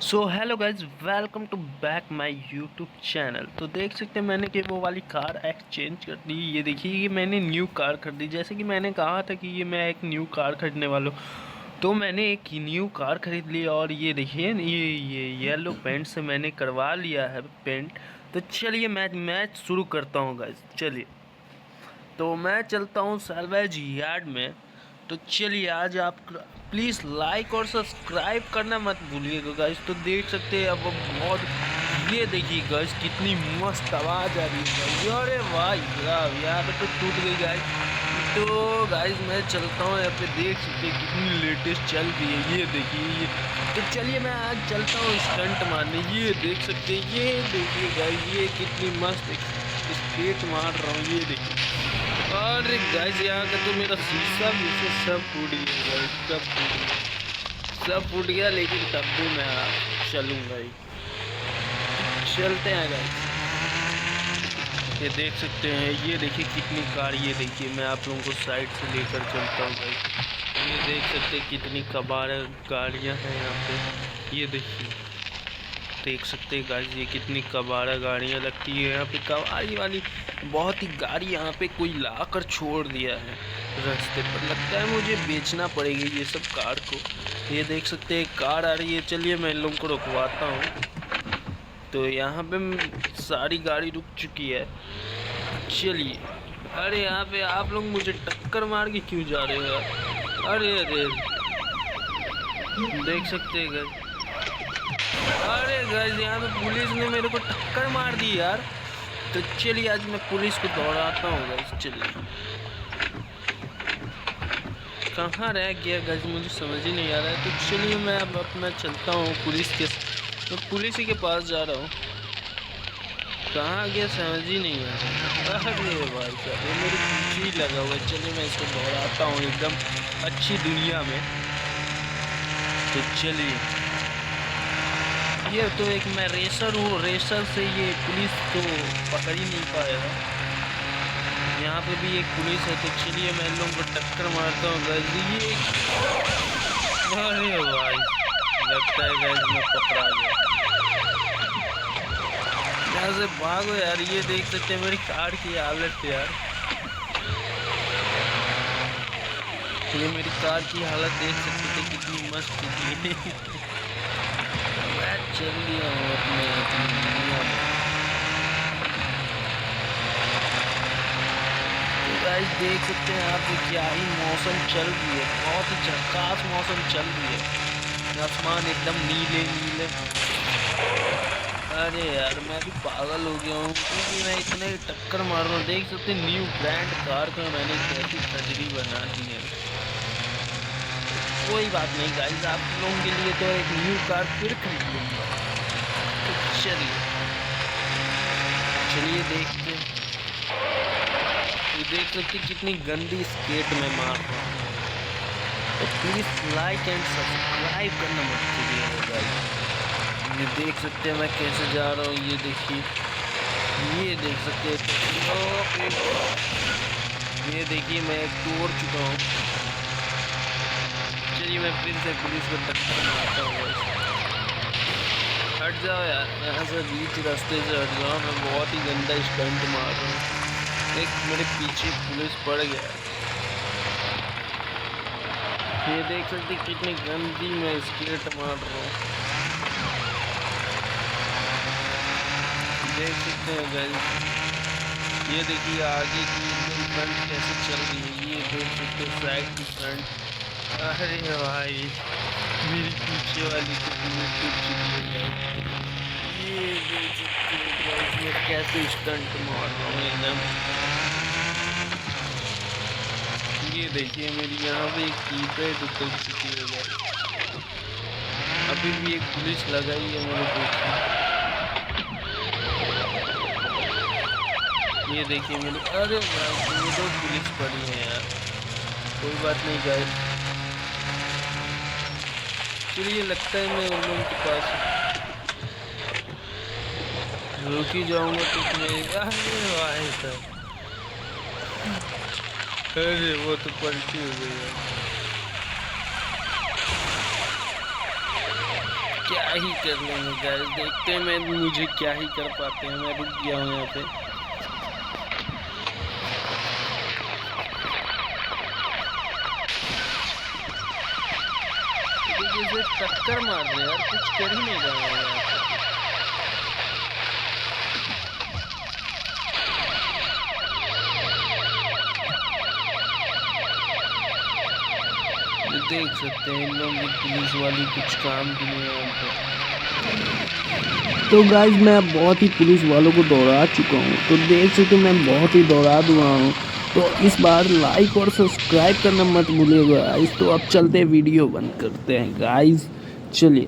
So hello guys, welcome to back my YouTube channel. तो देख सकते हैं मैंने कि वो वाली कार एक्सचेंज कर दी। ये देखिए, ये मैंने न्यू कार खरीदी। जैसे कि मैंने कहा था कि ये मैं एक न्यू कार खरीदने वाला हूँ, तो मैंने एक न्यू कार खरीद ली। और ये देखिए, ये येलो पेंट से मैंने करवा लिया है पेंट। तो चलिए मैच शुरू करता हूँ गाइज। चलिए, तो मैं चलता हूँ सैलवेज यार्ड में। तो चलिए, आज आप प्लीज़ लाइक और सब्सक्राइब करना मत भूलिएगा गाइस। तो देख सकते हैं अब बहुत, ये देखिए गाइस कितनी मस्त आवाज़ आ रही है गाइस। अरे वाह यार, यहाँ पे तो टूट गई गाइस। तो गाइस मैं चलता हूँ, यहाँ पे देख सकते हैं कितनी लेटेस्ट चल रही है। ये देखिए ये, तो चलिए मैं आज चलता हूँ स्टंट मारने। ये देख सकते हैं, ये देखिए गाइस, ये कितनी मस्त स्केट मार रहा हूँ। ये देखिए, अरे गाइस यहाँ का तो मेरा शीशा भी से सब फूट गया गाइस, सब फूट गया। लेकिन तब भी मैं चलूँगा ही, चलते हैं गाइस। ये देख सकते हैं, ये देखिए कितनी कार। ये देखिए मैं आप लोगों को साइड से लेकर चलता हूँ गाइस। ये देख सकते हैं कितनी कबाड़ गाड़ियाँ हैं यहाँ पे। ये देखिए, देख सकते हैं गाइस, ये कितनी कबाड़ा गाड़ियाँ लगती है यहाँ पे। कबाड़ी वाली बहुत ही गाड़ी यहाँ पे कोई ला कर छोड़ दिया है रास्ते पर। लगता है मुझे बेचना पड़ेगी ये सब कार को। ये देख सकते हैं कार आ रही है। चलिए मैं इन लोगों को रुकवाता हूँ। तो यहाँ पे सारी गाड़ी रुक चुकी है। चलिए, अरे यहाँ पे आप लोग मुझे टक्कर मार के क्यों जा रहे हो यार? अरे अरे, देख सकते हैं गाइस। अरे गाइस, यहाँ पे पुलिस ने मेरे को टक्कर मार दी यार। तो चलिए आज मैं पुलिस को दौड़ाता हूँ गाइस। चलिए, कहाँ रह गया गाइस, मुझे समझ ही नहीं आ रहा है। तो चलिए मैं अब अपना चलता हूँ पुलिस के, तो पुलिस ही के पास जा रहा हूँ। कहाँ गया समझ ही नहीं आ रहा। अरे भाई साहब, ये मेरे पीछे ही लगा हुआ है। चलिए मैं इसको दौड़ाता हूँ एकदम अच्छी दुनिया में। तो चलिए, ये तो एक मैं रेसर हूँ, रेसर से ये पुलिस तो पकड़ ही नहीं पाएगा। यहाँ पे भी एक पुलिस है। तो चलिए मैं इन लोगों को टक्कर मारता हूँ गाइस। ये अरे भाई, लगता है गाइस मैं पकड़ा गया। यहाँ से भागो यार। ये देख सकते हैं मेरी कार की हालत यार, ये मेरी कार की हालत देख सकते थे कितनी मस्त थी। मैं चल दिया हूँ अपने दुनिया में। तो गाइस देख सकते हैं आप, क्या ही मौसम चल रही है, बहुत ही झकास मौसम चल रही है। आसमान एकदम नीले नीले। अरे यार मैं भी पागल हो गया हूँ क्योंकि मैं इतने टक्कर मार रहा हूँ। देख सकते हैं न्यू ब्रांड कार का मैंने कैसी सर्जरी बना दी है। कोई बात नहीं गाइस, आप लोगों के लिए तो एक न्यू कार फिर खरीद लूँगा। तो चलिए देखते हैं। ये देख सकते कितनी गंदी स्केट में मार रहा हूँ। तो प्लीज़ लाइक एंड सब्सक्राइब करना मत भूलिएगा गाइस। ये देख सकते हैं मैं कैसे जा रहा हूँ। ये देखिए, ये देख सकते हैं। ये देखिए मैं तोड़ चुका हूँ। चलिए मैं फिर से पुलिस को टक्कर मारता हूँ। हट जाओ यार, यहाँ से बीच रास्ते से हट जाओ। मैं बहुत ही गंदा स्टंट मार रहा हूँ। एक मेरे पीछे पुलिस पड़ गया। ये देख सकते कितनी गंदी मैं स्केट मार रहा हूँ। देख सकते हैं गाइस, ये देखिए आगे की फ्रंट कैसे चल रही है। ये देख सकते हैं साइड की फ्रंट। अरे भाई, मेरी पीछे वाली तो पूरी टूट चुकी है। ये देख सकते हैं गाइस मैं कैसे स्टंट मार रहा हूँ एकदम। ये देखिए मेरी यहाँ पे एक कीपैड टूट चुकी है गाइस। अभी भी एक पुलिस लगाई है मेरे पीछे। ये देखिए मेरे, अरे भाई दो पुलिस पड़ी है यार। कोई बात नहीं गाइस, चलिए लगता है मैं उन लोगों के पास रुक ही जाऊंगा। तो मैं, अरे भाई साहब, अरे वो तो पलटी हो गई है। क्या ही कर लेंगे गाइस, देखते हैं मैं मुझे क्या ही कर पाते हैं। मैं रुक गया हूँ यहाँ पे। जैसे टक्कर मार रहे यार, कुछ कर ही नहीं रहा है यार। देख सकते हैं इन लोग की पुलिस वाली कुछ काम की नहीं है यहाँ पे। तो गाइज मैं अब बहुत ही पुलिस वालों को दौड़ा चुका हूँ, तो देख सकते हो मैं बहुत ही दौड़ा दूंगा हूँ। तो इस बार लाइक और सब्सक्राइब करना मत भूलिएगा गाइज। तो अब चलते वीडियो बंद करते हैं गाइज, चलिए।